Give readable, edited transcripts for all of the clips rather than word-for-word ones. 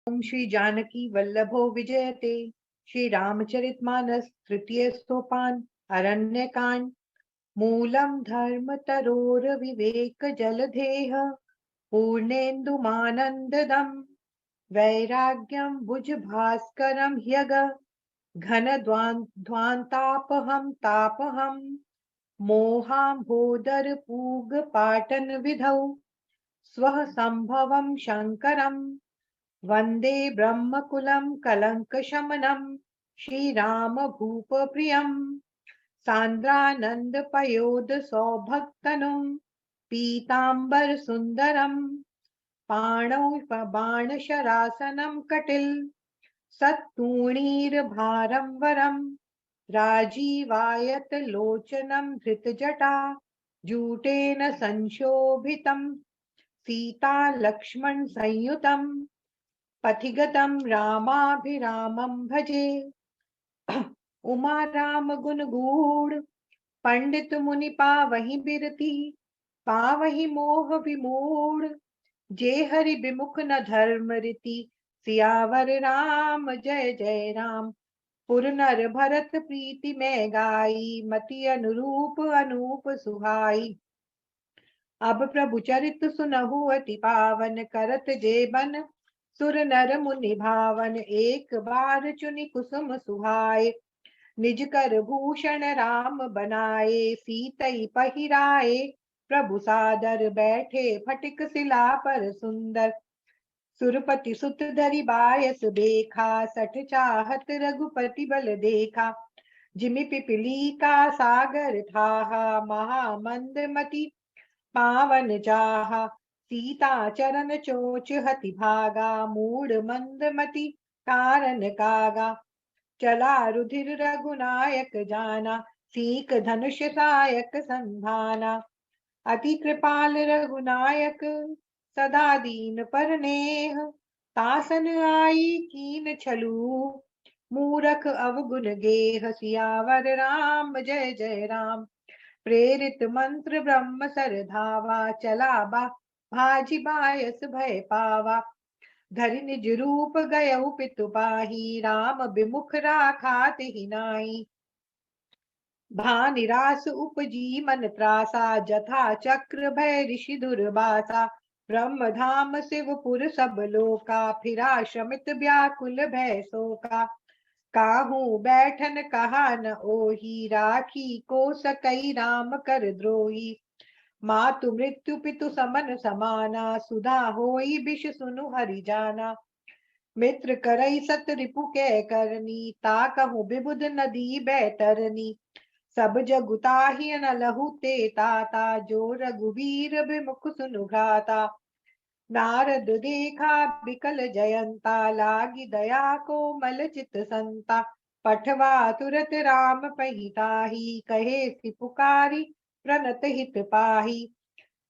ओम श्री जानकी वल्लभो विजयते। श्री रामचरितमानस तृतीय सोपान अरण्यकांड। मूलम धर्म तरोर विवेक जलधेह पूर्णेन्दुमानंददम वैराग्यम भुज भास्करम ह्यग घन ध्वांतापहम तापहम मोहाम्भोदर पूग पाटन विधौ स्वः संभवम शंकरम वंदे ब्रह्मकुलं कलंकशमनं श्रीराम भूपप्रियं सान्द्रानन्दपयोध सौभक्तनुं पीताम्बर सुन्दरं पाणौ बाणशरासनं कटिल सत्तूणीरभारं वरं राजीवायत लोचनं धृतजटा जूटेन संशोभितं सीता लक्ष्मण संयुतं पथिगतं रामाभिरामं भजे। उमा राम गुण गूढ़ पंडित मुनि पावहि बिरती पावहि मोह विमूढ़ जे हरि विमुख न धर्म रीति सियावर राम जय जय राम। पुर नर भरत प्रीति में गाई मति अनुरूप अनूप सुहाई। अब प्रभु चरित सुनहु अति पावन करत जेबन सुर नर मुनि भावन एक बार चुनि कुसुम सुहाए निज कर भूषण राम बनाए सीतई पहिराए प्रभु सादर बैठे फटिक शिला पर सुंदर सुरपति सुत धरि बायस देखा सठ चाहत रघुपति बल देखा जिमि पिपली का सागर था महामंद मति पावन चाहा सीता चरण चोच हति भागा मूड मंदमति कारण कागा चला रुधिर रघुनायक जाना सीक धनुष सायक संधाना अति कृपाल रघुनायक सदा दीन पर नेह तासन आई कीन छलू मूरख अवगुण गेह सियावर राम जय जय राम। प्रेरित मंत्र ब्रह्म सर धावा चला बा भाजी बायस भय पावा धरि निज रूप गयउ पितु पाही राम विमुख राखा तिहि नाहि भानिरास उपजी मन त्रासा जथा चक्र भय ऋषि दुर्वासा ब्रह्म धाम शिवपुर सब लोका फिरा शमित व्याकुल भय शोका काहू बैठन कहा न ओही राखी को सकई राम कर द्रोही मातु मृत्यु पितु समन समाना सुधा होई बिष सुनु हरि जाना मित्र करई सत रिपु कै करनी ताकहु बिबुध नदी बैतरनी सब जगुताहि न लहु ते ताता जो रघुवीर विमुख सुनु घाता नारद देखा बिकल जयंता लागी दया को मल चित संता पठवा तुरत राम पहिताही कहे सि पुकारी प्रणत हित पाही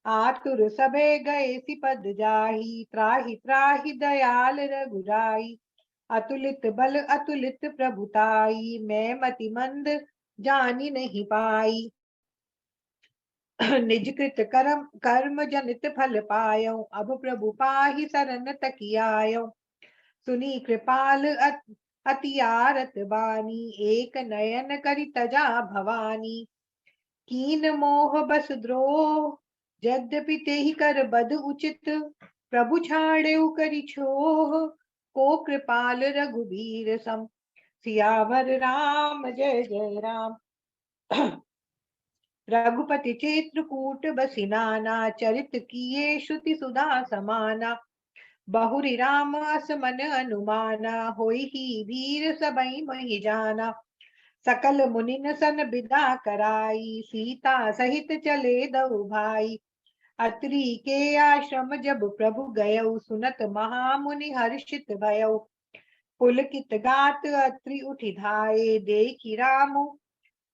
आतुर सबे गए सिपद जाही त्राहि त्राहि दयाल रघुराई अतुलित बल अतुलित प्रभुताई मैं मति मंद जानी नहीं पाई निज कृत कर्म कर्म जनित फल पायो अब प्रभु पाहि शरण तकियायो सुनी कृपाल अति आरत बानी एक नयन करि तजा भवानी कीन मोह बस द्रोह यद्यपि तेहि कर बद उचित प्रभु छाड़ेउ करि छोह को कृपाल रघुबीर सम सियावर राम जय जय राम। रघुपति चित्रकूट बसी नाना चरित किए श्रुति सुधा समाना बहुरी राम असमन अनुमाना होई ही धीर सबई मही जाना सकल मुनिन सन बिदा कराई सीता सहित चले दऊ भाई अत्रि के आश्रम जब प्रभु गयऊ सुनत महामुनि हर्षित भयऊ पुलकित गात अत्रि उठि धाये देखि रामु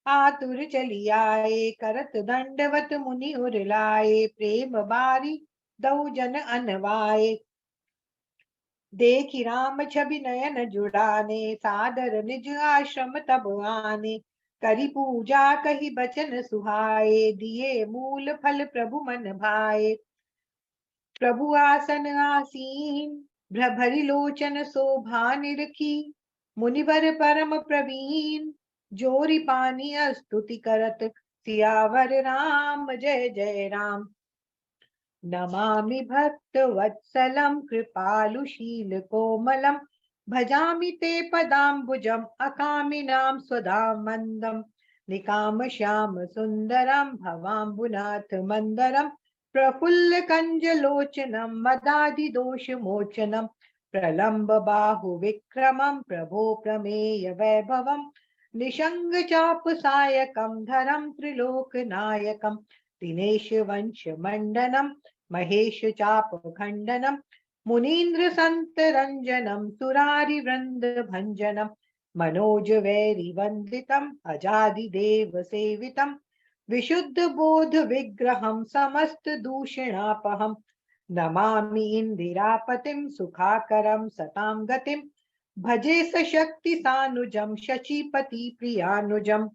आतुर चली आए करत दंडवत मुनि उरलाए प्रेम बारी दऊ जन अनवाए देखि राम छवि नयन जुड़ाने सादर निज आश्रम तब आने करी पूजा कही बचन सुहाए दिए मूल फल प्रभु मन भाए प्रभु आसन आसीन भ्रभरि लोचन शोभा निरखी, मुनिवर परम प्रवीण, जोरी पानी स्तुति करत, सियावर राम जय जय राम। नमामि भक्त वत्सलं कृपालुशील कोमलं, भजामि ते पदाम्बुजम् अकामिनां स्वधामन्दम्। निकाम श्याम सुन्दरं भवाम्बुनाथ मन्दरं, प्रफुल्ल कञ्जलोचनं मदादिदोषमोचनं, प्रलम्ब बाहु विक्रमं प्रभो प्रमेय वैभवम्, निषङ्ग चाप सायकं धरं त्रिलोकनायकं, दिनेश वंश मंडनम, महेश चाप खंडनम, मुनीन्द्र संत रंजनम, सुरारि वृंद भंजनम, मनोज वैरि वंदितम, अजादि देव सेवितम, विशुद्ध बोध विग्रहम, समस्त दूषणापहम, नमामि इंदिरापतिम, सुखाकरम सतां गतिम, भजे सशक्ति सानुजम, शचीपति प्रियानुजम।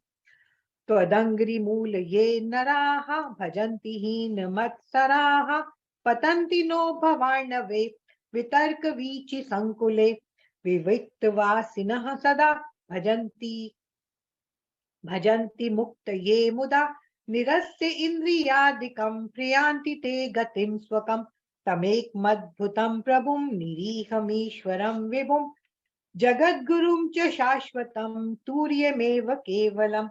त्वदङ्घ्रिमूल ये नराः भजन्ति हीनमत्सराः, पतन्ति नो भवार्णवे वितर्क वीचि संकुले, विविक्तवासिनः सदा भजन्ति भजन्ति मुक्त ये मुदा, निरस्य इन्द्रियादिकं प्रियान्ति ते गतिं स्वकं, तमेकमद्भुतं प्रभुं निरीहमीश्वरं विभुं, जगद्गुरुं च शाश्वतं तुर्यमेव केवलम्,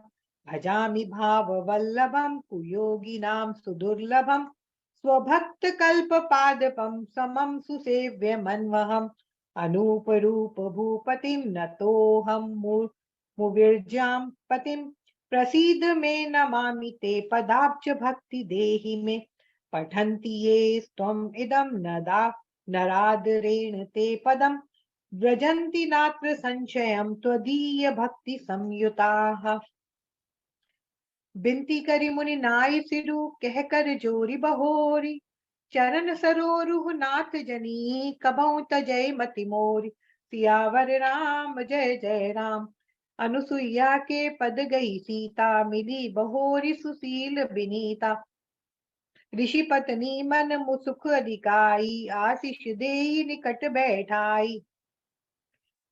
भजामि भाववल्लभं कुयोगिनां सुदुर्लभं, स्वभक्तकल्पपादपं समं सुसेव्यमन्वहम्, अनूपरूप भूपतिं नतोऽहं मुविर्जां पतिं, प्रसीद मे नमामि ते पदाब्ज भक्ति देहि मे, पठन्ति ये त्वम् इदं नदा नरादरेण ते पदम्, व्रजन्ति नात्र संशयं त्वदीय भक्ति संयुताः। बिनती करी मुनि नाई सिरु, कह कर जोरी बहोरी, चरण सरोरुह नाथ जनी, कबहु तजय मति मोरी, सियावर राम जय जय राम। अनुसुईया के पद गई सीता, मिली बहोरी सुशील बिनीता, ऋषि पत्नी मन मुसुख अधिकाई, आशीष देई निकट बैठाई,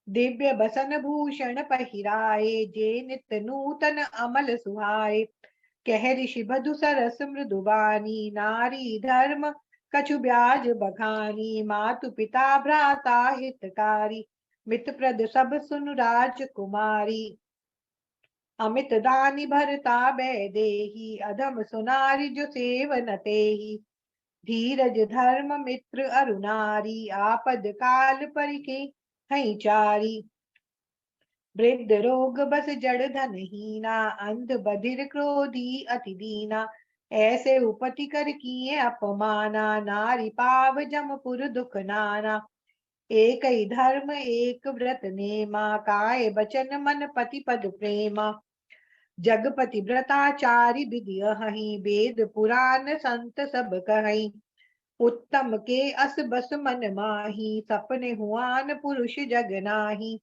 दिव्य बसन भूषण पहिराए, जे नित नूतन अमल सुहाए, कह ऋषि बधु सरस मृदुबानी, नारी धर्म कछु ब्याज बखानी, मातु पिता भ्राता हितकारी, मित प्रद सब सुन राजकुमारी, अमित दानि भरता बै देहि, अधम सुनारी जो सेवन तेहि, धीरज धर्म मित्र अरुनारी, आपद काल परिके हई चारी, वृद्ध रोग बस जड़ धन हीना, अंध बधिर क्रोधी अति दीना, ऐसे उपति कर किए अपमाना, नारी पाव जमपुर दुख नाना, एक ही धर्म एक व्रत नेमा, काय बचन मन पति पद प्रेमा, जगपति व्रताचारी विधि अहि, वेद पुराण संत सब कहि, उत्तम के अस बस मन माही, सपने हुआन पुरुष जग नाही,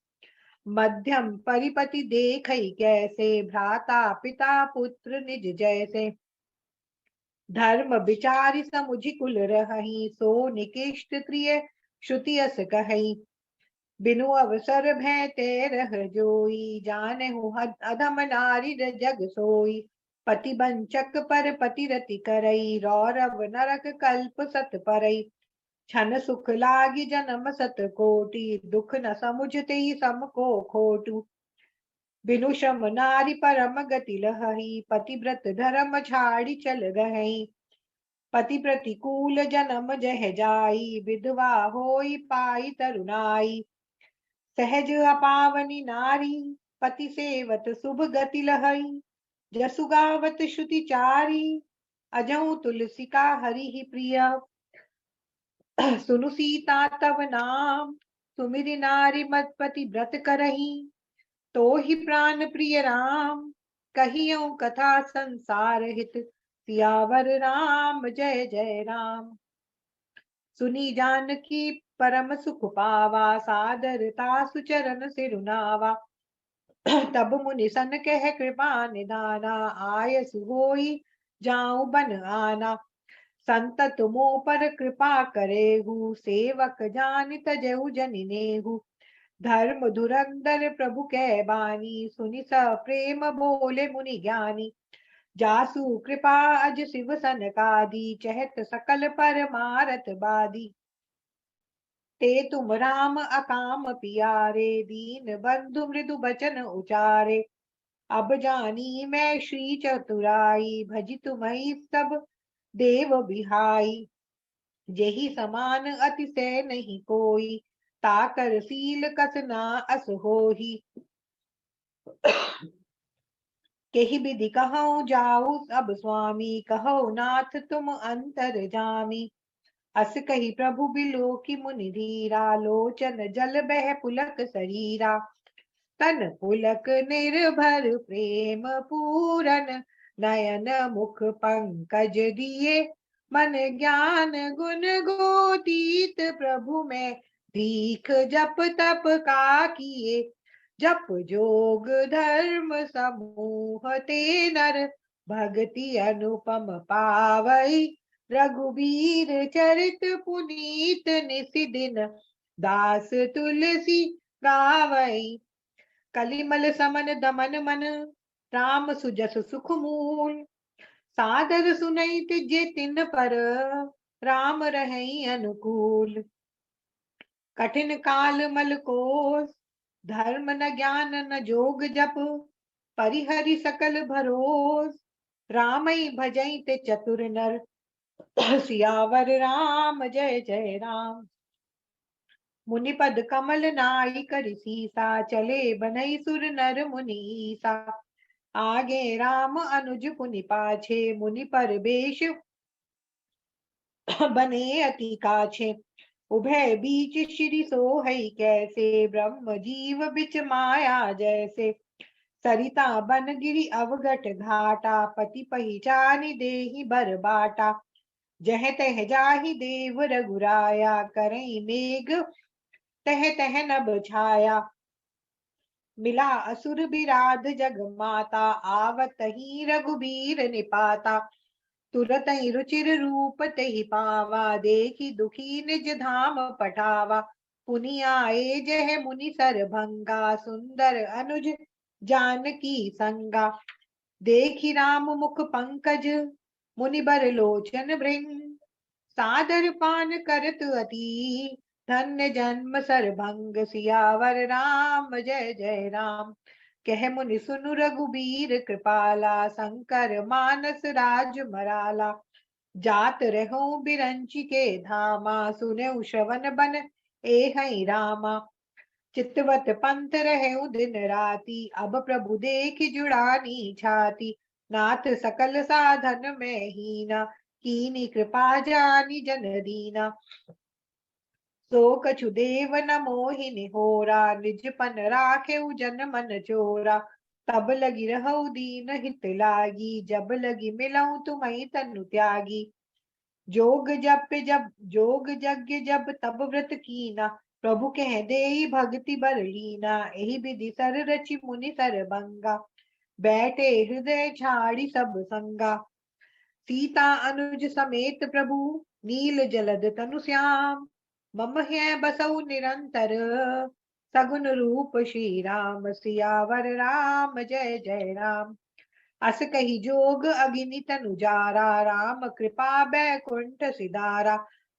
मध्यम परिपति देखई कैसे, भ्राता पिता पुत्र निज जैसे, धर्म विचारि समुझि कुल रहहि, सो निकृष्ट प्रिय श्रुति अस कहई, बिनु अवसर भय ते रह जोई, जानेहु अधम नारी जग सोई, पति बंचक पर पति रति करई, रौरव नरक कल्प सत परई, छन सुख लागी जन्म सत कोटि, दुख न समुझते ही सम को खोटु, बिनु श्रम नारी परम गति लहई, पतिव्रत धर्म छाड़ी चल गहई, पति प्रतिकूल जन्म जह जाई, विधवा होई पाई तरुणाई, सहज अपावनी नारी, पति सेवत शुभ गति लहई, जसु गावत श्रुति चारी, अजहु तुलसी का हरि ही प्रिय, सुनु सीता तव नाम, सुमिरि नारी मदपति व्रत करही, तो ही प्राण प्रिय राम, कहियो कथा संसार हित, सियावर राम जय जय राम। सुनी जानकी परम सुख पावा, सादरता सुचरण सिरुनावा, तब मुनि सन कह कृपा निधाना, आय होई जाऊं बन आना, संत तुमो पर कृपा करेहु, सेवक जान तजेहु जनि नेहु। धर्म धुरंधर प्रभु कै बानी, सुनि स प्रेम बोले मुनि ज्ञानी। जासु कृपा अज शिव सनकादि, चहत सकल पर मारत बादी। ते तुम राम अकाम पियारे, दीन बंधु मृदु बचन उचारे। अब जानी मैं श्री चतुराई, भजी तुम्हि सब देव बिहाई। जेहि समान अतिशय नहीं कोई, ताकर सील कसना अस होही। केहि विधि कहूँ जाऊ अब स्वामी, कहो नाथ तुम अंतर जामी। अस कही प्रभु बिलो की मुनि धीरा, लोचन जल बह पुलक शरीरा। तन पुलक निर्भर प्रेम पूरन, नयन मुख पंकज दिए। मन ज्ञान गुण गोतीत प्रभु में, भीख जप तप का किए। जप जोग धर्म समूह ते नर, भक्ति अनुपम पावई। रघुबीर चरित पुनीत निसिदिन, दास तुलसी गावई। कलिमल समन दमन मन, राम सुजस सुख मूल। सादर सुनई तिजे तिन पर, राम रहई अनुकूल। कठिन काल मल कोस, धर्म न ज्ञान न जोग जप। परिहरि सकल भरोस, रामई भजई ते चतुर नर। सियावर राम जय जय राम। मुनिपद कमल नाई कर सीसा, चले बनई सुर नर मुनि ईसा। आगे राम अनुज पुनि पाछे, मुनि पर बेश बने अति काछे। उभय बीच श्री सोहई कैसे, ब्रह्म जीव बिच माया जैसे। सरिता बन गिरि अवगट घाटा, पति पहिचानी देहि बर बाटा। जह तह जाहि देव रघुराया, करई मेघ तह तह नभ छाया। मिला असुर बिराध जग माता, आवत ही रघुबीर निपाता। तुरत ही रुचिर रूप तेहि पावा, देखी दुखी निज धाम पठावा। पुनि आए जह मुनि सर भंगा, सुंदर अनुज जानकी संगा। देखी राम मुख पंकज, मुनि बर लोचन भृंग। सादर पान करत अति, धन्य जन्म सरभंग। सियावर राम जय जय राम। कह मुनि सुनु रघुबीर कृपाला, शंकर मानस राज मराला। जात रहो बिरंची के धामा, सुने श्रवण बन ए रामा। चितवत पंथ रहे दिन राति, अब प्रभु देख जुड़ानी छाती। नाथ सकल साधन में हीना, कीनी कृपा जानी जन दीना। सो कछु देव न मोहि होरा, निज पन राखे जन मन चोरा। तब लगी रहु दीन हित लागी, जब लगी मिलऊं तुम्हि तनु त्यागी। जोग यज्ञ जब तब व्रत कीना, प्रभु कह देई भक्ति बर लीना। एहि विधि सर रचि मुनि सर भंगा, बैठे हृदय छाड़ी सब संगा। सीता अनुज समेत प्रभु, नील जलद तनु श्याम। मम है बसऊ निरंतर, सगुन रूप श्री राम। सियावर राम जय जय राम। अस कही जोग अगिनि तनु जारा, राम कृपा बैकुंठ सिधारा।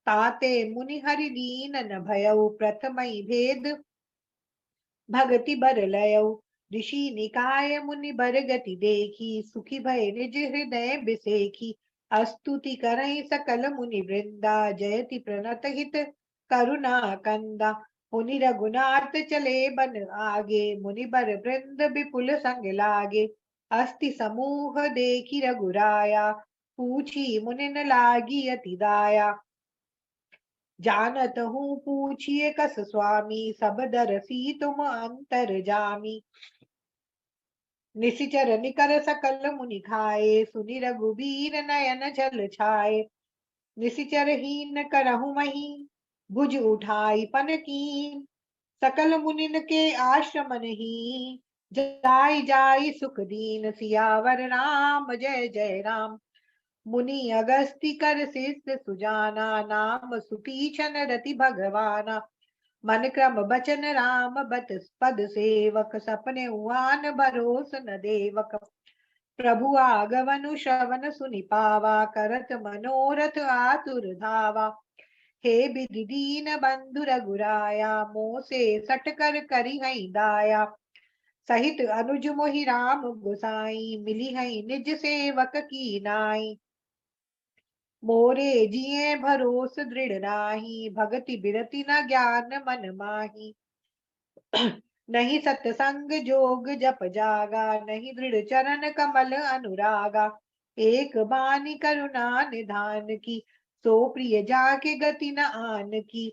ताते मुनि हरि दीन न भयउ, प्रथमहि भेद भगति बर लयऊ। ऋषि निकाय मुनि बर गति देखी, सुखी भय निज हृदय बिसेखी। स्तुति करहि सकल मुनि वृंदा, जयति प्रणत हित करुणा कंदा। मुनि रघुनाथ चले बन आगे, मुनि बर वृंद विपुल संग लागे। अस्ति समूह देखी रघुराया, पूछी मुनिन लागी अति दाया। जानत हूँ पूछिए कस स्वामी, सब दरसी तुम अंतर जामी। निशिचर निकर सकल मुनि खाए, सुनि रघुबीर नयन जल छाए। निशिचर हीन करहु मही, भुज उठाई पन कीन। सकल मुनिन के आश्रम नहीं, जाई जाई सुख दीन। सियावर राम जय जय राम। मुनि अगस्ति कर शिष्य सुजाना, नाम सुतीक्षण रति भगवाना। मन क्रम बचन राम बत पद सेवक, सपने उआन भरोस न देवक। प्रभु आगमनु श्रवण सुनि पावा, करत मनोरथ आतुर धावा। हे विधि दीन बंधु रघुराया, मोसे सट कर करी हई दाया। सहित अनुज मोहि राम गोसाई, मिली हई निज सेवक की नाई। मोरे जिए भरोस दृढ़ नाही, भगति बिरति न ज्ञान मन माही। नहीं सत्संग जोग जप जागा, नहीं दृढ़ चरण कमल अनुरागा। एक बानी करुणा निधान की, सो प्रिय जाके गति न आन की।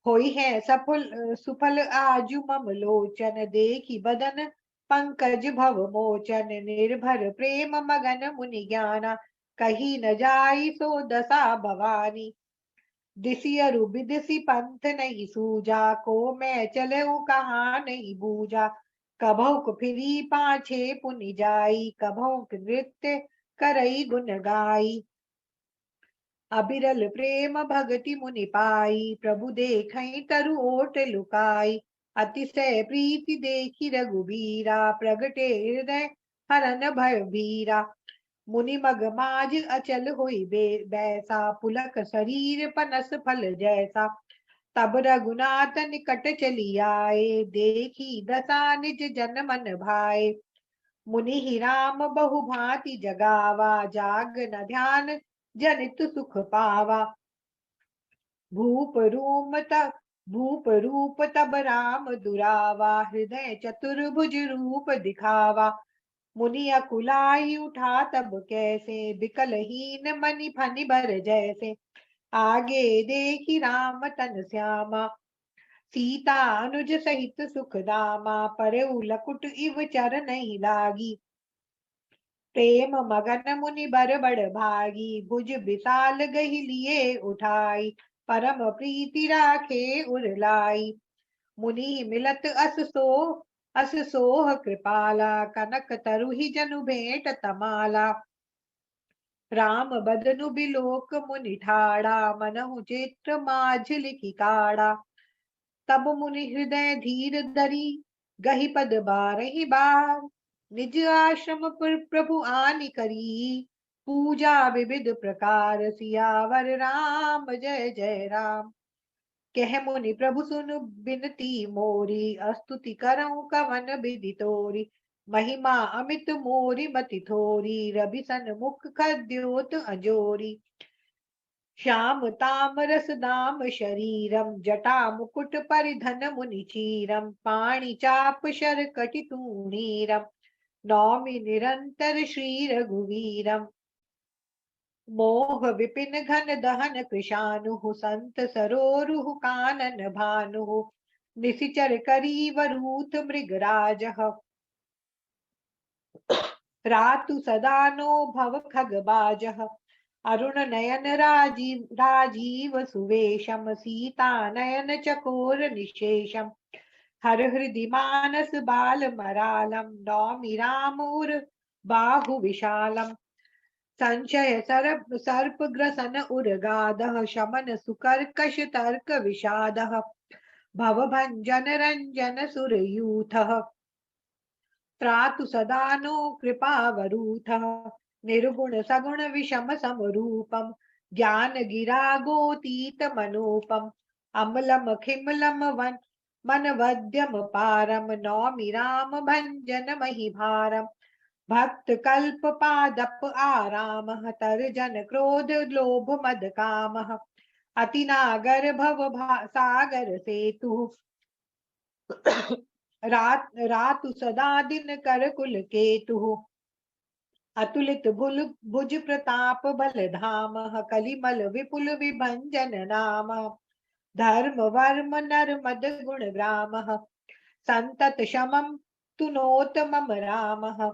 होई है सफल सुफल आजु मम लोचन, देखी बदन पंकज भव मोचन। निर्भर प्रेम मगन मुनि ज्ञाना, कही न जाई सो दशा भवानी। दिसियरु बिदिसी पंथ नहीं सूझा, को मैं चलऊं कहाँ नहीं बूझा। कभौक फिरी पाछे पुनि जाई, कभौक नृत्य करई गुन गाई। अबिरल प्रेम भगति मुनि पाई, प्रभु देखई तरु ओट लुकाई। अतिशय प्रीति देखी रघुबीरा, प्रगटे हृदय हरन भय बीरा। मुनि मग माज अचल होई बैसा, पुलक शरीर पनस फल जैसा। तब रघुनाथ निकट चली आए, देखी दशा निज जन मन भाए। मुनि ही राम बहु भांति जगावा, जाग न ध्यान जनित सुख पावा। भूप रूप तब भूप रूप तब राम दुरावा, हृदय चतुर्भुज रूप दिखावा। मुनि अकुलाई उठा तब कैसे, बिकल हीन मनि फनि भर जैसे। आगे देखी राम तन श्यामा, सीता अनुज सहित सुख दामा। परउ लकुट इव चर नहीं लागी, प्रेम मगन मुनि बर बड़ भागी। भुज विशाल गही लिए उठाई, परम प्रीति राखे उर लाई। मुनि मिलत अस सोह कृपाला, कनक तरु ही जनु भेंट तमाला। राम बदनु बिलोक मुनि ठाड़ा, मनहु चित्र माझ लिखि काढ़ा। तब मुनि हृदय धीर धरी, गही पद बारहि बार। निज आश्रम पर प्रभु आनि करी, पूजा विविध प्रकार। सियावर राम जय जय राम। कह मुनि प्रभु सुन बिनती मोरी, स्तुति करऊं कवन विधि तोरी। महिमा अमित मोरी मति थोरी, रवि सन मुख खद्योत अजोरी। श्याम ताम रस दाम शरीरम, जटा मुकुट परिधन मुनि चीरम। पाणि चाप शर कटि तूणीरम, नौमि निरंतर श्री रघुवीरम। मोह विपिन घन दहन कृशानु, संत सरोरुह कानन भानु। निशिचर करी वरूथ मृगराज, रातु सदानो भव खगबाज। अरुण नयन राजीव सुवेशम, सीता नयन चकोर निशेषम। हर हृदि मानस बाल मरालम, नौमि रामूर बाहु विशालम। संशय सर्प ग्रसन उर्गादः, शमन सुकर्कश तर्क विषादः। भवभञ्जन रञ्जन सुरयूथः, त्रातु सदा नो कृपावरूथः। निर्गुण सगुण विषम समरूपम, ज्ञान गिरा गोतीत मनोपम। अमलम खिमलम मन वद्यम पारम, नौमि राम भंजन महिभारम। भक्त कल्प पादप आरामः, तर्जन क्रोध लोभ मद कामः। अति नागर सागर सेतु, रातु सदा दिन कर कुल केतु। अतुलित भुज प्रताप बल धाम, कलिमल विपुल विभंजन नाम। धर्म वर्म नर मद गुण ग्राम, संतत शमम तुनोत मम राम।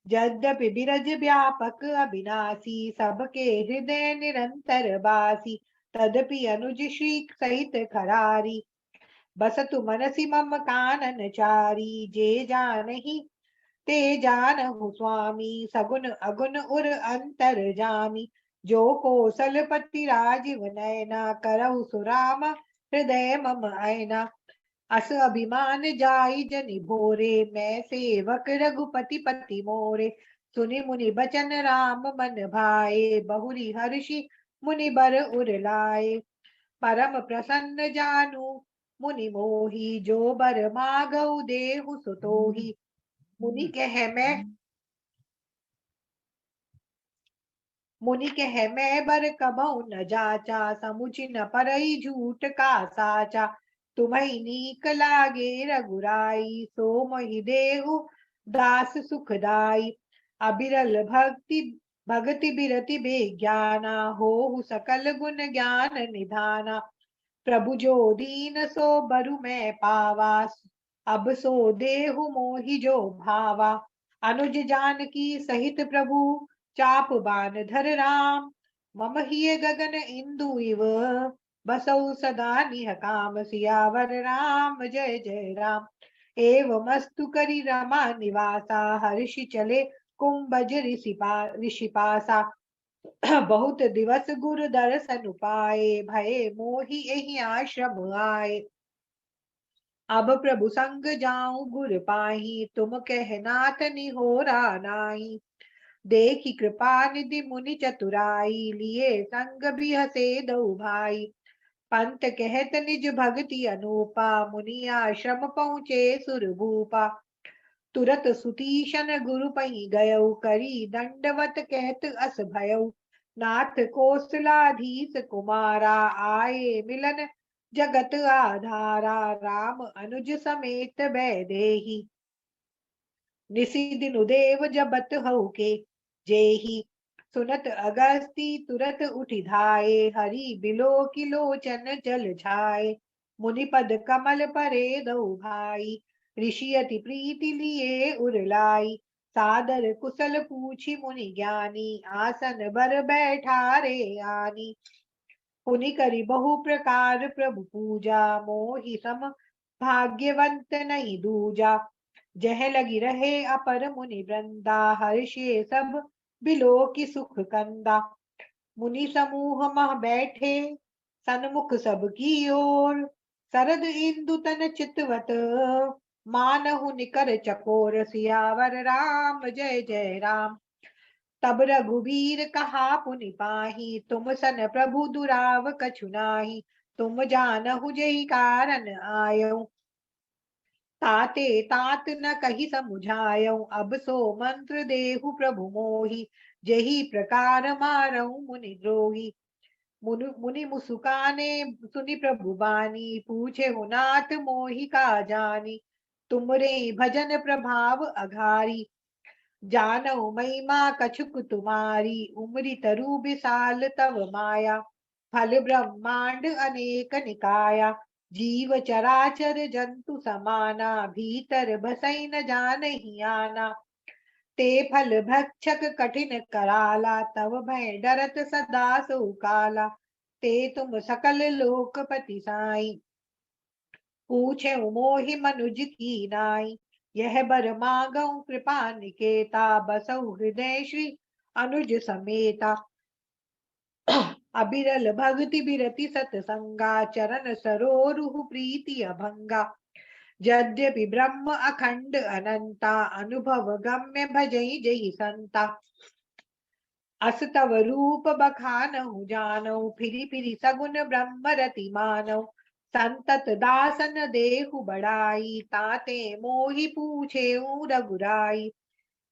यद्यपि बिरज व्यापक अविनाशी, सबके हृदय निरंतर बासी। तदपि अनुज श्री सहित खरारी, बसतु मनसि मम कानन चारी। जे जानहि ते जानहु स्वामी सगुन अगुन उर अंतर जामी। जो कौशलपति राजीव नयना करहु सुराम हृदय मम ऐना। अस अभिमान जाई जनि भोरे मैं सेवक रघुपति पति मोरे। सुनि मुनि बचन राम मन भाए बहुरी हर्षि मुनि बर उर लाए। परम प्रसन्न जानु मुनि मोहि जो बर मागऊ देहु सुतोहि। मुनि कह मैं बर कबहु न जाचा समुझि न परई झूठ का साचा। तुम्हें नीक लागे रघुराई सो मोहि देहु दास सुखदाई। अबिरल भक्ति बिरति बेज्ञाना होहु सकल गुण ज्ञान निधाना। प्रभु जो दीन सो बरु मैं पावा अब सो देहु मोहि जो भावा। अनुज जानकी सहित प्रभु चाप बान धर राम। मम हिय गगन इंदु इव बसौ सदा निह काम। सियावर राम जय जय राम। एवमस्तु करि रमा निवासा हर्षि चले कुंभज ऋषि पासा। बहुत दिवस गुरु दर्शन पाए भये मोहि एहि आश्रम आए। अब प्रभु संग जाऊं गुर पाही तुम कह नाथ निहोरा नाहि। देखी कृपा निधि मुनि चतुराई लिए संग भी हसे दऊ भाई। पंत कहत निज भक्ति अनूपा मुनि आश्रम पहुँचे सुरभूपा। तुरत सुतीशन गुरु पही गयऊ करी दंडवत कहत अस भयऊ। नाथ कोसलाधीस कुमारा आए मिलन जगत आधारा। राम अनुज समेत बैदेही निसी दिनु देव जबत हऊ के जेही। सुनत अगस्ती तुरत उठि धाये हरि बिलो की लोचन जल छाए। मुनि पद कमल परे दऊ भाई ऋषि अति प्रीति लिए उरलाई। सादर कुशल पूछी मुनि ज्ञानी आसन बर बैठारे आनी। पुनि करी बहु प्रकार प्रभु पूजा मोहि सम भाग्यवंत नहीं दूजा। जह लगी रहे अपर मुनि वृंदा हर्षे सब बिलो की सुख कंदा। मुनि समूह मह बैठे सन्मुख सबकी ओर सरद इंदु तन चितवत मानहु निकर चकोर। सियावर राम जय जय राम। तब रघुबीर कहा पुनि पाही तुम सन प्रभु दुराव कछु नाही। तुम जानहु जेहि कारण आयऊ ताते तात न कही समुझायऊ। अब सो मंत्र देहु प्रभु मोहि जेहि प्रकार मारऊ मुनि द्रोही। मुनि मुसुकाने सुनि प्रभु बानी पूछे हो नाथ मोहि का जानी। तुमरे भजन प्रभाव अघारी जानऊ महिमा कछुक तुम्हारी। उमरी तरु विशाल तव माया फल ब्रह्मांड अनेक निकाया। जीव चराचर जंतु समाना भीतर बसई न जानहि आना। ते फल भक्षक कठिन कराला तव भय डरत सदा सो काला। ते तुम सकल लोकपति साई पूछे मोहि मनुज की नाई। यह बर मांगऊ कृपा निकेता बसऊ हृदय श्री अनुज समेता। अबिरल भगति बिरति सतसंगा चरण सरोरुहु प्रीति अभंगा। यद्यपि ब्रह्म अखंड अनंता अनुभव गम्य भजई जहि संता। अस तव रूप बखानहु जानऊ फिरि सगुन ब्रह्म रति मानऊ। संतत दासन देहु बढ़ाई ताते मोहि पूछे रघुराई।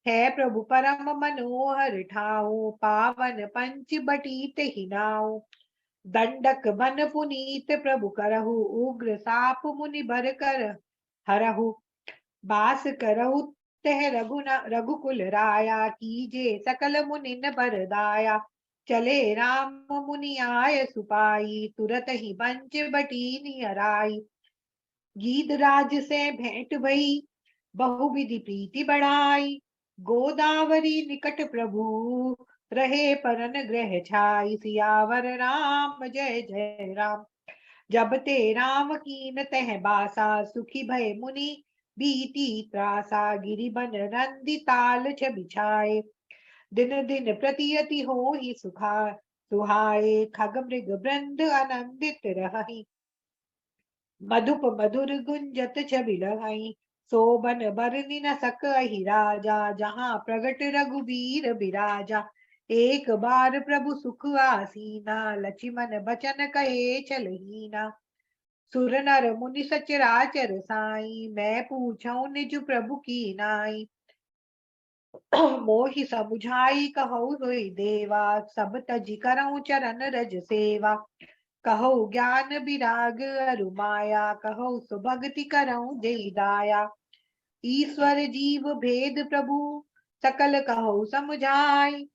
है प्रभु परम मनोहर ठाऊ पावन पंच बटीत ही नाऊ। दंडक बन पुनीत प्रभु करहु उग्र साप मुनि भर कर हरहु। बास करहु तह रघुकुल राया कीजे सकल मुनिन पर दाया। चले राम मुनि आय सुपाई तुरत ही पंच बटी निहराई। गीधराज से भेंट भई बहुविधि प्रीति बढ़ाई। गोदावरी निकट प्रभु रहे परन ग्रह छाई। सियावर राम जय जय राम। जब ते राम कीन तह बासा सुखी भय मुनि बीती त्रासा गिरि बन नंदी ताल छ बिछाए। दिन दिन प्रतियति हो ही सुहाए, खग मृग वृंद आनंदित रहि। मधुप मधुर गुंजत छवि लहई, सोबन बरनि न सकहि राजा। जहाँ प्रगट रघुबीर बिराजा, एक बार प्रभु सुख आसीना। लक्ष्मण बचन कहे चलहीना, सुर नर मुनि सचराचर साई। मैं पूछऊं निज प्रभु की नाई, मोहि समुझाई कहु सोई देवा। सब तज करऊं चरण रज सेवा, कहो ज्ञान विराग अरु माया। कहो सुभगति करऊं जेहि दाया। ईश्वर जीव भेद प्रभु सकल कहो समुझाई।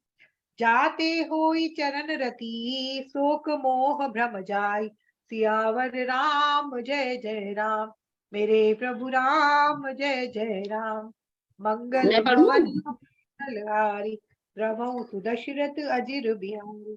जाते होई चरण रति शोक मोह भ्रम जाय। सियावर राम जय जय राम, मेरे प्रभु राम जय जय राम। मंगल मैं पढ़ूं? भवन मंगलहारी, प्रभु सुदशरथ अजिर बिहारी।